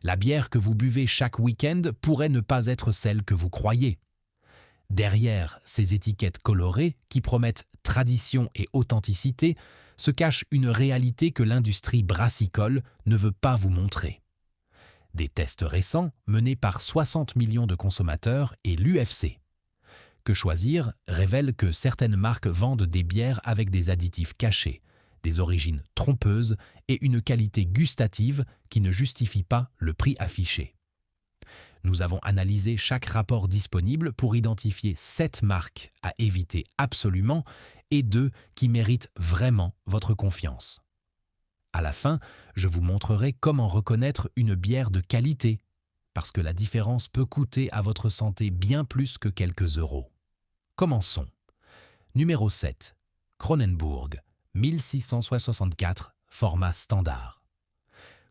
La bière que vous buvez chaque week-end pourrait ne pas être celle que vous croyez. Derrière ces étiquettes colorées qui promettent tradition et authenticité se cache une réalité que l'industrie brassicole ne veut pas vous montrer. Des tests récents menés par 60 millions de consommateurs et l'UFC. Que choisir révèle que certaines marques vendent des bières avec des additifs cachés, des origines trompeuses et une qualité gustative qui ne justifie pas le prix affiché. Nous avons analysé chaque rapport disponible pour identifier 7 marques à éviter absolument et 2 qui méritent vraiment votre confiance. À la fin, je vous montrerai comment reconnaître une bière de qualité, parce que la différence peut coûter à votre santé bien plus que quelques euros. Commençons. Numéro 7. Kronenbourg, 1664, format standard.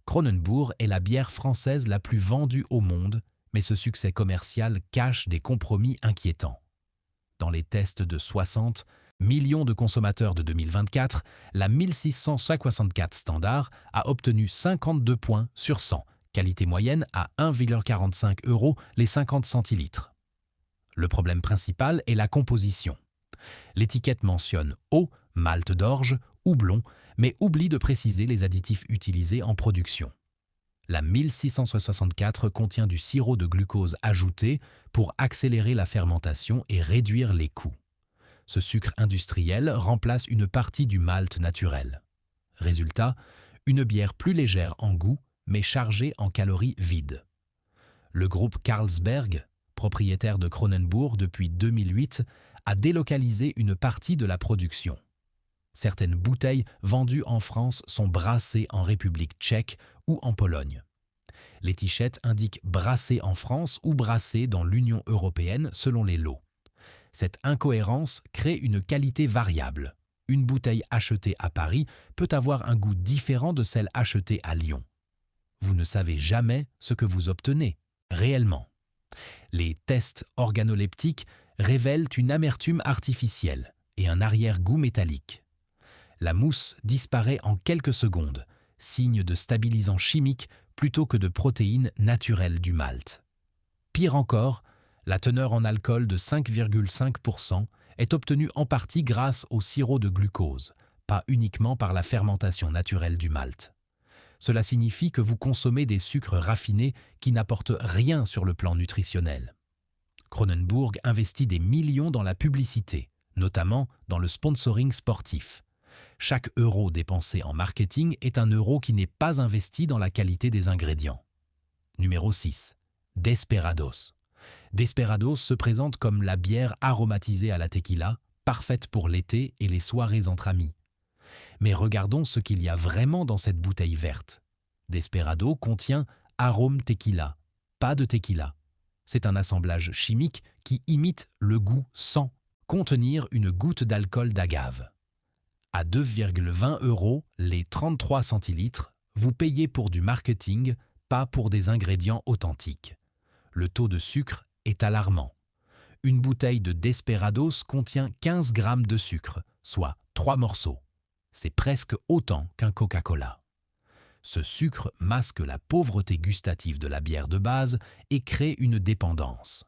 Kronenbourg est la bière française la plus vendue au monde, mais ce succès commercial cache des compromis inquiétants. Dans les tests de 60 millions de consommateurs de 2024, la 1664 standard a obtenu 52 points sur 100, qualité moyenne à 1,45 € les 50 centilitres. Le problème principal est la composition. L'étiquette mentionne eau, malt d'orge, houblon, mais oublie de préciser les additifs utilisés en production. La 1664 contient du sirop de glucose ajouté pour accélérer la fermentation et réduire les coûts. Ce sucre industriel remplace une partie du malt naturel. Résultat, une bière plus légère en goût, mais chargée en calories vides. Le groupe Carlsberg, propriétaire de Kronenbourg depuis 2008, a délocalisé une partie de la production. Certaines bouteilles vendues en France sont brassées en République tchèque ou en Pologne. L'étichette indique brassé en France ou brassé dans l'Union européenne selon les lots. Cette incohérence crée une qualité variable. Une bouteille achetée à Paris peut avoir un goût différent de celle achetée à Lyon. Vous ne savez jamais ce que vous obtenez, réellement. Les tests organoleptiques révèlent une amertume artificielle et un arrière-goût métallique. La mousse disparaît en quelques secondes, signe de stabilisant chimique plutôt que de protéines naturelles du malt. Pire encore, la teneur en alcool de 5,5% est obtenue en partie grâce au sirop de glucose, pas uniquement par la fermentation naturelle du malt. Cela signifie que vous consommez des sucres raffinés qui n'apportent rien sur le plan nutritionnel. Kronenbourg investit des millions dans la publicité, notamment dans le sponsoring sportif. Chaque euro dépensé en marketing est un euro qui n'est pas investi dans la qualité des ingrédients. Numéro 6. Desperados. Desperados se présente comme la bière aromatisée à la tequila, parfaite pour l'été et les soirées entre amis. Mais regardons ce qu'il y a vraiment dans cette bouteille verte. Desperado contient arôme tequila, pas de tequila. C'est un assemblage chimique qui imite le goût sans contenir une goutte d'alcool d'agave. À 2,20 € les 33 centilitres, vous payez pour du marketing, pas pour des ingrédients authentiques. Le taux de sucre est alarmant. Une bouteille de Desperados contient 15 grammes de sucre, soit 3 morceaux. C'est presque autant qu'un Coca-Cola. Ce sucre masque la pauvreté gustative de la bière de base et crée une dépendance.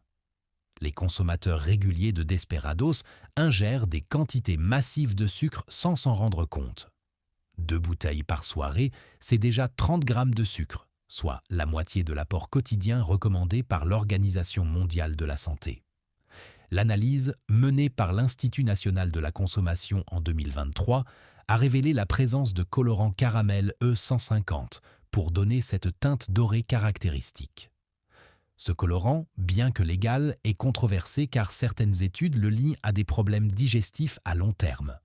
Les consommateurs réguliers de Desperados ingèrent des quantités massives de sucre sans s'en rendre compte. 2 bouteilles par soirée, c'est déjà 30 grammes de sucre, soit la moitié de l'apport quotidien recommandé par l'Organisation mondiale de la santé. L'analyse menée par l'Institut national de la consommation en 2023 a révélé la présence de colorant caramel E150 pour donner cette teinte dorée caractéristique. Ce colorant, bien que légal, est controversé car certaines études le lient à des problèmes digestifs à long terme.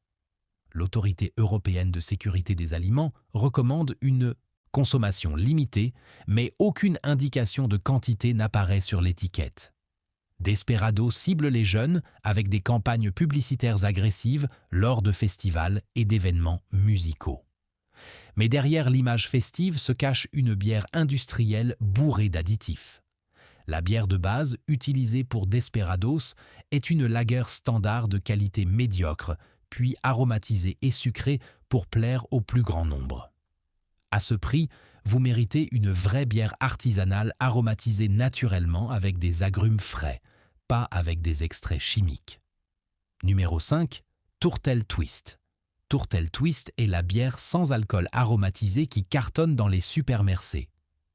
L'Autorité européenne de sécurité des aliments recommande une consommation limitée, mais aucune indication de quantité n'apparaît sur l'étiquette. Desperado cible les jeunes avec des campagnes publicitaires agressives lors de festivals et d'événements musicaux. Mais derrière l'image festive se cache une bière industrielle bourrée d'additifs. La bière de base utilisée pour Desperados est une lager standard de qualité médiocre, puis aromatisée et sucrée pour plaire au plus grand nombre. À ce prix, vous méritez une vraie bière artisanale aromatisée naturellement avec des agrumes frais, pas avec des extraits chimiques. Numéro 5. Tourtel Twist. Tourtel Twist est la bière sans alcool aromatisée qui cartonne dans les supermarchés.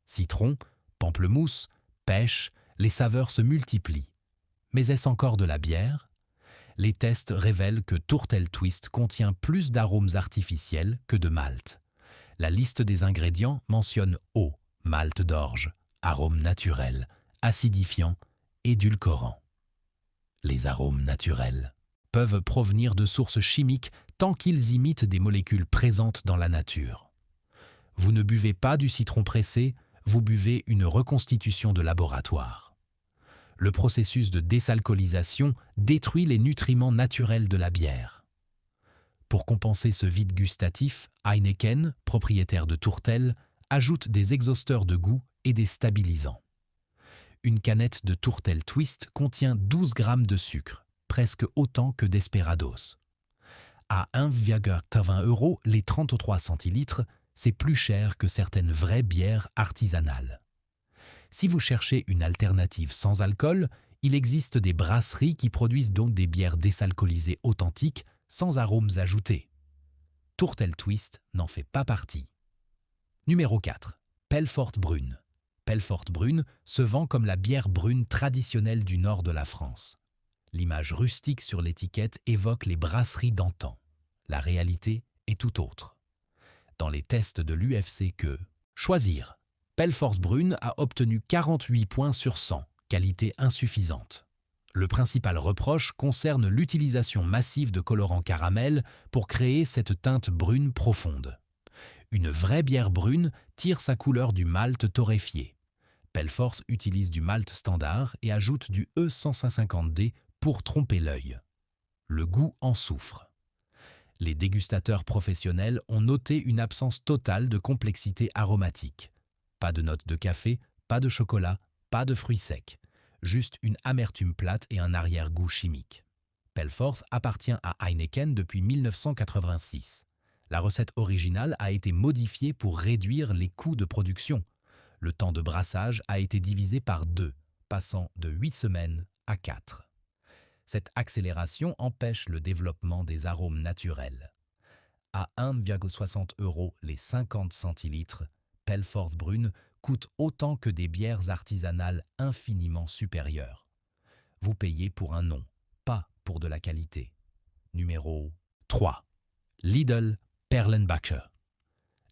Citron, pamplemousse, pêche, les saveurs se multiplient. Mais est-ce encore de la bière? Les tests révèlent que Tourtel Twist contient plus d'arômes artificiels que de malt. La liste des ingrédients mentionne eau, malt d'orge, arômes naturels, acidifiants, édulcorants. Les arômes naturels peuvent provenir de sources chimiques tant qu'ils imitent des molécules présentes dans la nature. Vous ne buvez pas du citron pressé, vous buvez une reconstitution de laboratoire. Le processus de désalcoolisation détruit les nutriments naturels de la bière. Pour compenser ce vide gustatif, Heineken, propriétaire de Tourtel, ajoute des exhausteurs de goût et des stabilisants. Une canette de Tourtel Twist contient 12 grammes de sucre, presque autant que Desperados. À 1,80 € les 33 centilitres, c'est plus cher que certaines vraies bières artisanales. Si vous cherchez une alternative sans alcool, il existe des brasseries qui produisent donc des bières désalcoolisées authentiques sans arômes ajoutés. Tourtel Twist n'en fait pas partie. Numéro 4. Pelfort Brune. Pelfort Brune se vend comme la bière brune traditionnelle du nord de la France. L'image rustique sur l'étiquette évoque les brasseries d'antan. La réalité est tout autre. Dans les tests de l'UFC choisir, Pelfort Brune a obtenu 48 points sur 100, qualité insuffisante. Le principal reproche concerne l'utilisation massive de colorants caramel pour créer cette teinte brune profonde. Une vraie bière brune tire sa couleur du malt torréfié. Pelfort utilise du malt standard et ajoute du E150D pour tromper l'œil. Le goût en souffre. Les dégustateurs professionnels ont noté une absence totale de complexité aromatique. Pas de notes de café, pas de chocolat, pas de fruits secs. Juste une amertume plate et un arrière-goût chimique. Pelfort appartient à Heineken depuis 1986. La recette originale a été modifiée pour réduire les coûts de production. Le temps de brassage a été divisé par 2, passant de 8 semaines à 4. Cette accélération empêche le développement des arômes naturels. À 1,60 € les 50 centilitres, Pelfort Brune coûte autant que des bières artisanales infiniment supérieures. Vous payez pour un nom, pas pour de la qualité. Numéro 3. Lidl Perlenbacher.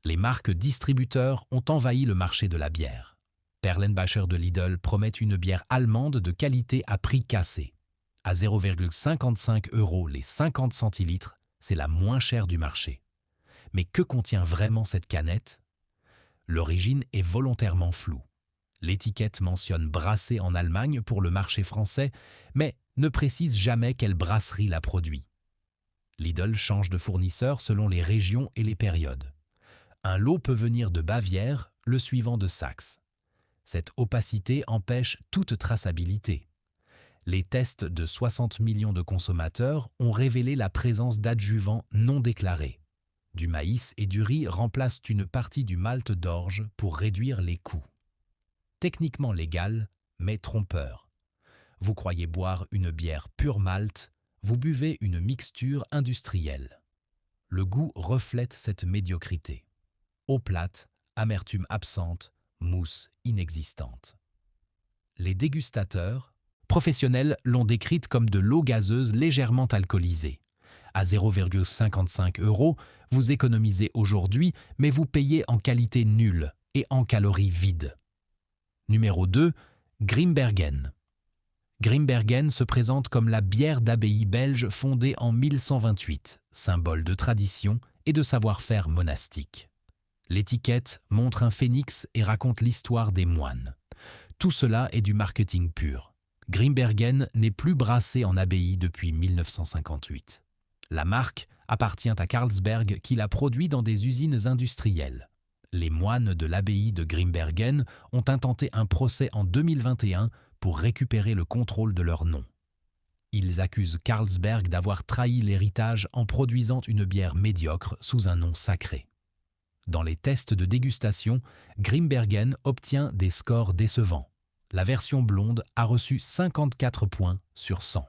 Les marques distributeurs ont envahi le marché de la bière. Perlenbacher de Lidl promet une bière allemande de qualité à prix cassé. À 0,55 € les 50 centilitres, c'est la moins chère du marché. Mais que contient vraiment cette canette? L'origine est volontairement floue. L'étiquette mentionne brassée en Allemagne pour le marché français, mais ne précise jamais quelle brasserie la produit. Lidl change de fournisseur selon les régions et les périodes. Un lot peut venir de Bavière, le suivant de Saxe. Cette opacité empêche toute traçabilité. Les tests de 60 millions de consommateurs ont révélé la présence d'adjuvants non déclarés. Du maïs et du riz remplacent une partie du malt d'orge pour réduire les coûts. Techniquement légal, mais trompeur. Vous croyez boire une bière pure malt, vous buvez une mixture industrielle. Le goût reflète cette médiocrité. Eau plate, amertume absente, mousse inexistante. Les dégustateurs professionnels l'ont décrite comme de l'eau gazeuse légèrement alcoolisée. À 0,55 €, vous économisez aujourd'hui, mais vous payez en qualité nulle et en calories vides. Numéro 2. Grimbergen. Grimbergen se présente comme la bière d'abbaye belge fondée en 1128, symbole de tradition et de savoir-faire monastique. L'étiquette montre un phénix et raconte l'histoire des moines. Tout cela est du marketing pur. Grimbergen n'est plus brassé en abbaye depuis 1958. La marque appartient à Carlsberg qui la produit dans des usines industrielles. Les moines de l'abbaye de Grimbergen ont intenté un procès en 2021 pour récupérer le contrôle de leur nom. Ils accusent Carlsberg d'avoir trahi l'héritage en produisant une bière médiocre sous un nom sacré. Dans les tests de dégustation, Grimbergen obtient des scores décevants. La version blonde a reçu 54 points sur 100.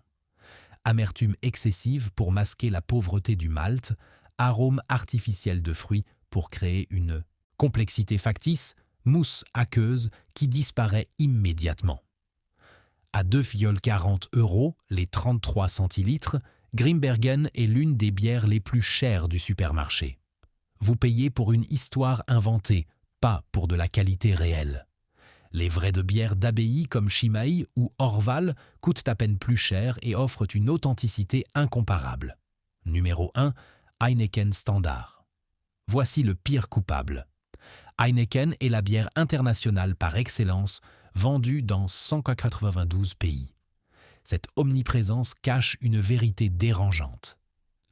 Amertume excessive pour masquer la pauvreté du malt, arôme artificiel de fruits pour créer une complexité factice, mousse aqueuse qui disparaît immédiatement. À 2,40 € les 33 centilitres, Grimbergen est l'une des bières les plus chères du supermarché. Vous payez pour une histoire inventée, pas pour de la qualité réelle. Les vraies de bières d'abbaye comme Chimaï ou Orval coûtent à peine plus cher et offrent une authenticité incomparable. Numéro 1, Heineken Standard. Voici le pire coupable. Heineken est la bière internationale par excellence, vendue dans 192 pays. Cette omniprésence cache une vérité dérangeante.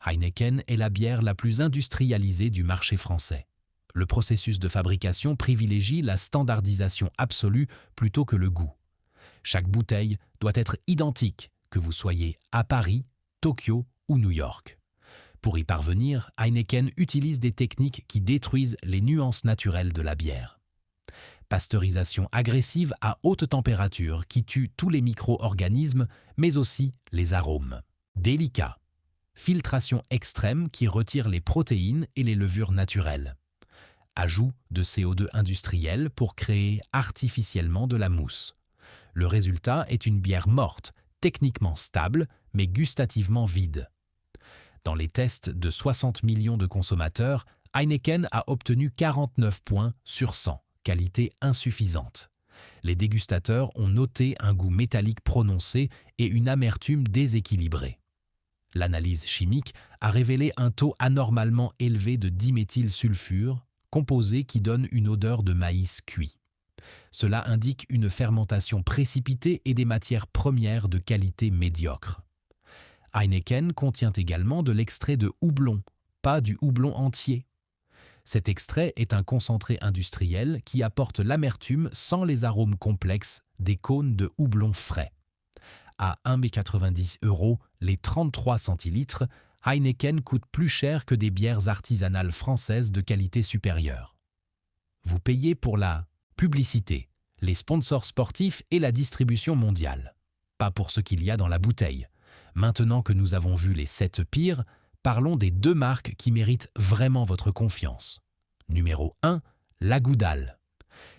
Heineken est la bière la plus industrialisée du marché français. Le processus de fabrication privilégie la standardisation absolue plutôt que le goût. Chaque bouteille doit être identique, que vous soyez à Paris, Tokyo ou New York. Pour y parvenir, Heineken utilise des techniques qui détruisent les nuances naturelles de la bière. Pasteurisation agressive à haute température qui tue tous les micro-organismes, mais aussi les arômes. Délicat. Filtration extrême qui retire les protéines et les levures naturelles. Ajout de CO2 industriel pour créer artificiellement de la mousse. Le résultat est une bière morte, techniquement stable, mais gustativement vide. Dans les tests de 60 millions de consommateurs, Heineken a obtenu 49 points sur 100, qualité insuffisante. Les dégustateurs ont noté un goût métallique prononcé et une amertume déséquilibrée. L'analyse chimique a révélé un taux anormalement élevé de diméthylsulfure, composé qui donne une odeur de maïs cuit. Cela indique une fermentation précipitée et des matières premières de qualité médiocre. Heineken contient également de l'extrait de houblon, pas du houblon entier. Cet extrait est un concentré industriel qui apporte l'amertume sans les arômes complexes des cônes de houblon frais. À 1,90 € les 33 centilitres, Heineken coûte plus cher que des bières artisanales françaises de qualité supérieure. Vous payez pour la publicité, les sponsors sportifs et la distribution mondiale. Pas pour ce qu'il y a dans la bouteille. Maintenant que nous avons vu les 7 pires, parlons des 2 marques qui méritent vraiment votre confiance. Numéro 1, Lagoudalle.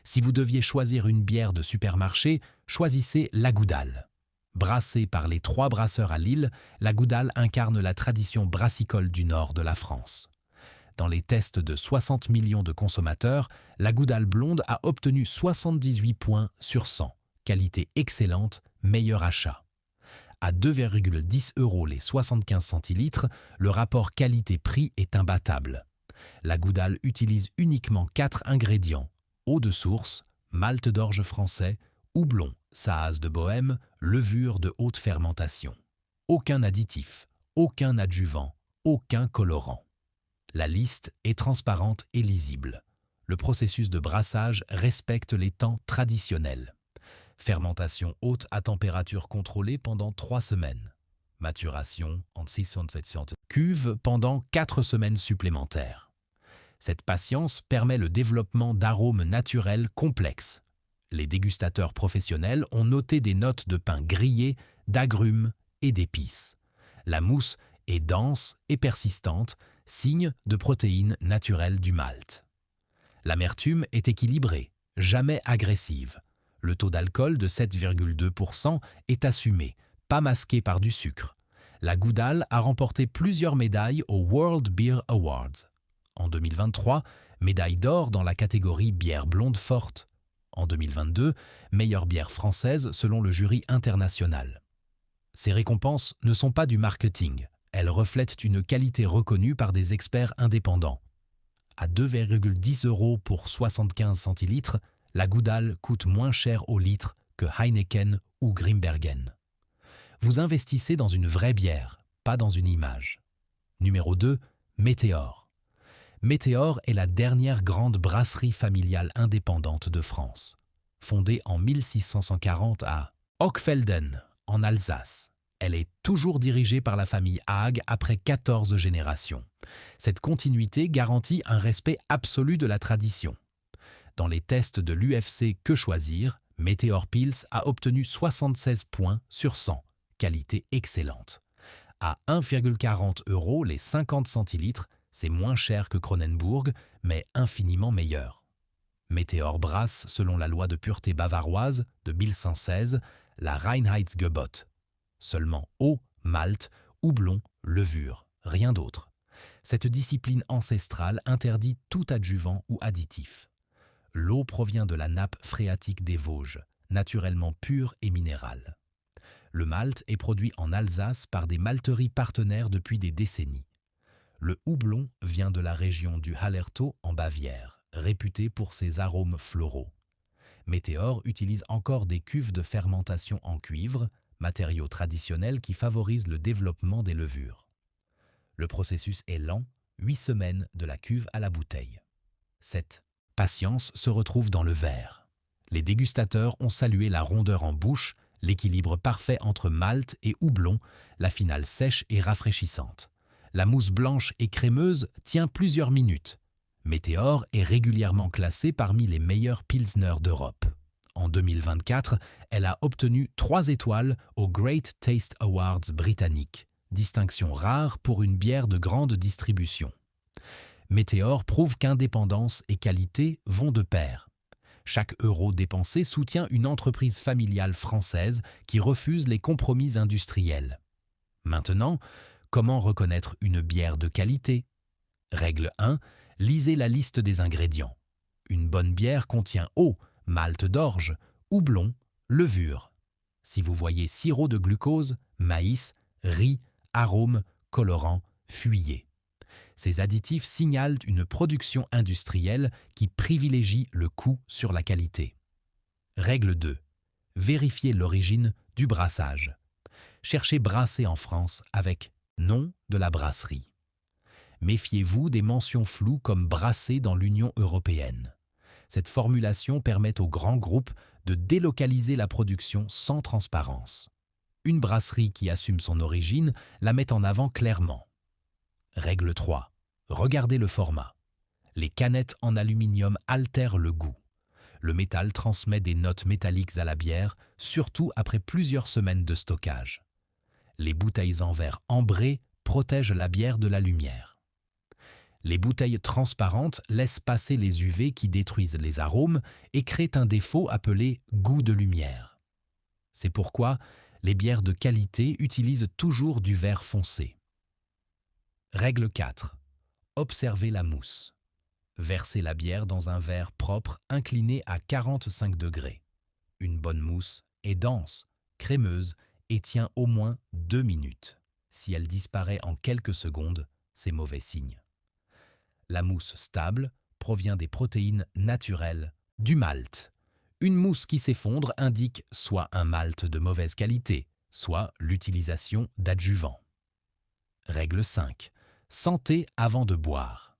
Si vous deviez choisir une bière de supermarché, choisissez Lagoudalle. Brassée par les 3 brasseurs à Lille, Lagoudalle incarne la tradition brassicole du nord de la France. Dans les tests de 60 millions de consommateurs, Lagoudalle blonde a obtenu 78 points sur 100, qualité excellente, meilleur achat. À 2,10 € les 75 centilitres, le rapport qualité-prix est imbattable. Lagoudalle utilise uniquement 4 ingrédients: eau de source, malt d'orge français, houblon, Saaz de Bohême, levure de haute fermentation. Aucun additif, aucun adjuvant, aucun colorant. La liste est transparente et lisible. Le processus de brassage respecte les temps traditionnels. Fermentation haute à température contrôlée pendant 3 semaines. Maturation en 600 cuve pendant 4 semaines supplémentaires. Cette patience permet le développement d'arômes naturels complexes. Les dégustateurs professionnels ont noté des notes de pain grillé, d'agrumes et d'épices. La mousse est dense et persistante, signe de protéines naturelles du malt. L'amertume est équilibrée, jamais agressive. Le taux d'alcool de 7,2% est assumé, pas masqué par du sucre. Lagoudalle a remporté plusieurs médailles aux World Beer Awards. En 2023, médaille d'or dans la catégorie bière blonde forte. En 2022, meilleure bière française selon le jury international. Ces récompenses ne sont pas du marketing, elles reflètent une qualité reconnue par des experts indépendants. À 2,10 € pour 75 centilitres, Lagoudalle coûte moins cher au litre que Heineken ou Grimbergen. Vous investissez dans une vraie bière, pas dans une image. Numéro 2, Météor. Météor est la dernière grande brasserie familiale indépendante de France. Fondée en 1640 à Hochfelden, en Alsace, Elle est toujours dirigée par la famille Haag après 14 générations. Cette continuité garantit un respect absolu de la tradition. Dans les tests de l'UFC Que Choisir, Meteor Pils a obtenu 76 points sur 100, qualité excellente. À 1,40 € les 50 centilitres, c'est moins cher que Kronenbourg, mais infiniment meilleur. Meteor brasse selon la loi de pureté bavaroise de 1116, la Reinheitsgebot. Seulement eau, malt, houblon, levure, rien d'autre. Cette discipline ancestrale interdit tout adjuvant ou additif. L'eau provient de la nappe phréatique des Vosges, naturellement pure et minérale. Le malt est produit en Alsace par des malteries partenaires depuis des décennies. Le houblon vient de la région du Hallertau en Bavière, réputée pour ses arômes floraux. Meteor utilise encore des cuves de fermentation en cuivre, matériau traditionnel qui favorise le développement des levures. Le processus est lent, 8 semaines de la cuve à la bouteille. Cette patience se retrouve dans le verre. Les dégustateurs ont salué la rondeur en bouche, l'équilibre parfait entre malt et houblon, la finale sèche et rafraîchissante. La mousse blanche et crémeuse tient plusieurs minutes. Meteor est régulièrement classée parmi les meilleurs pilsners d'Europe. En 2024, elle a obtenu 3 étoiles aux Great Taste Awards britanniques, distinction rare pour une bière de grande distribution. Meteor prouve qu'indépendance et qualité vont de pair. Chaque euro dépensé soutient une entreprise familiale française qui refuse les compromis industriels. Maintenant, comment reconnaître une bière de qualité? Règle 1. Lisez la liste des ingrédients. Une bonne bière contient eau, malt d'orge, houblon, levure. Si vous voyez sirop de glucose, maïs, riz, arômes, colorants, fuyez. Ces additifs signalent une production industrielle qui privilégie le coût sur la qualité. Règle 2. Vérifiez l'origine du brassage. Cherchez brasser en France avec nom de la brasserie. Méfiez-vous des mentions floues comme brasser dans l'Union européenne. Cette formulation permet aux grands groupes de délocaliser la production sans transparence. Une brasserie qui assume son origine la met en avant clairement. Règle 3. Regardez le format. Les canettes en aluminium altèrent le goût. Le métal transmet des notes métalliques à la bière, surtout après plusieurs semaines de stockage. Les bouteilles en verre ambré protègent la bière de la lumière. Les bouteilles transparentes laissent passer les UV qui détruisent les arômes et créent un défaut appelé goût de lumière. C'est pourquoi les bières de qualité utilisent toujours du verre foncé. Règle 4. Observez la mousse. Versez la bière dans un verre propre incliné à 45 degrés. Une bonne mousse est dense, crémeuse et tient au moins 2 minutes. Si elle disparaît en quelques secondes, c'est mauvais signe. La mousse stable provient des protéines naturelles du malt. Une mousse qui s'effondre indique soit un malt de mauvaise qualité, soit l'utilisation d'adjuvants. Règle 5. Sentez avant de boire.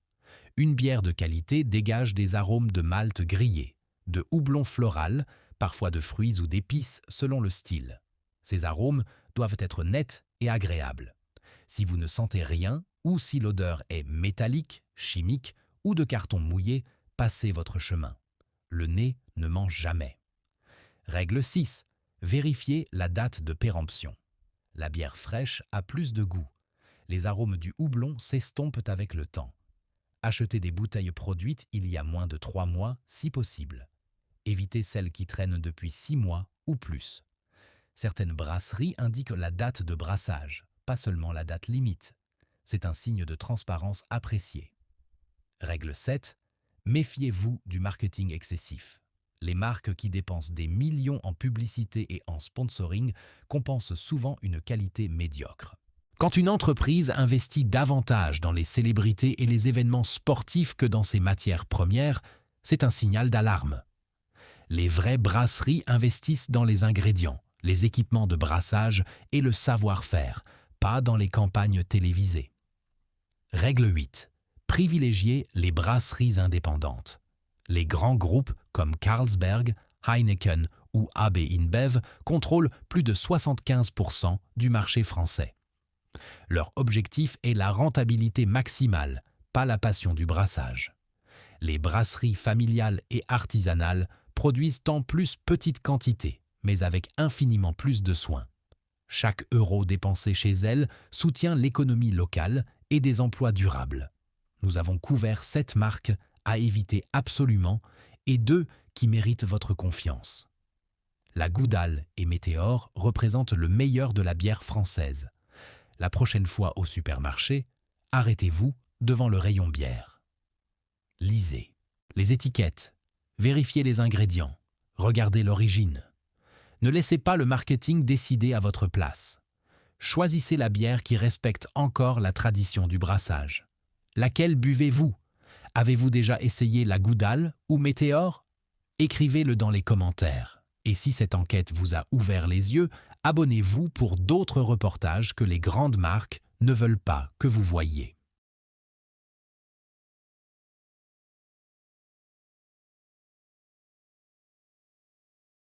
Une bière de qualité dégage des arômes de malt grillé, de houblon floral, parfois de fruits ou d'épices selon le style. Ces arômes doivent être nets et agréables. Si vous ne sentez rien ou si l'odeur est métallique, chimique ou de carton mouillé, passez votre chemin. Le nez ne ment jamais. Règle 6. Vérifiez la date de péremption. La bière fraîche a plus de goût. Les arômes du houblon s'estompent avec le temps. Achetez des bouteilles produites il y a moins de 3 mois si possible. Évitez celles qui traînent depuis 6 mois ou plus. Certaines brasseries indiquent la date de brassage, pas seulement la date limite. C'est un signe de transparence apprécié. Règle 7. Méfiez-vous du marketing excessif. Les marques qui dépensent des millions en publicité et en sponsoring compensent souvent une qualité médiocre. Quand une entreprise investit davantage dans les célébrités et les événements sportifs que dans ses matières premières, c'est un signal d'alarme. Les vraies brasseries investissent dans les ingrédients, les équipements de brassage et le savoir-faire, pas dans les campagnes télévisées. Règle 8. Privilégiez les brasseries indépendantes. Les grands groupes comme Carlsberg, Heineken ou AB InBev contrôlent plus de 75% du marché français. Leur objectif est la rentabilité maximale, pas la passion du brassage. Les brasseries familiales et artisanales produisent en plus petite quantité, mais avec infiniment plus de soin. Chaque euro dépensé chez elles soutient l'économie locale et des emplois durables. Nous avons couvert 7 marques à éviter absolument et 2 qui méritent votre confiance. La Goudal et Météor représentent le meilleur de la bière française. La prochaine fois au supermarché, arrêtez-vous devant le rayon bière. Lisez les étiquettes, vérifiez les ingrédients, regardez l'origine. Ne laissez pas le marketing décider à votre place. Choisissez la bière qui respecte encore la tradition du brassage. Laquelle buvez-vous? Avez-vous déjà essayé la Goudal ou Météor? Écrivez-le dans les commentaires. Et si cette enquête vous a ouvert les yeux, abonnez-vous pour d'autres reportages que les grandes marques ne veulent pas que vous voyiez.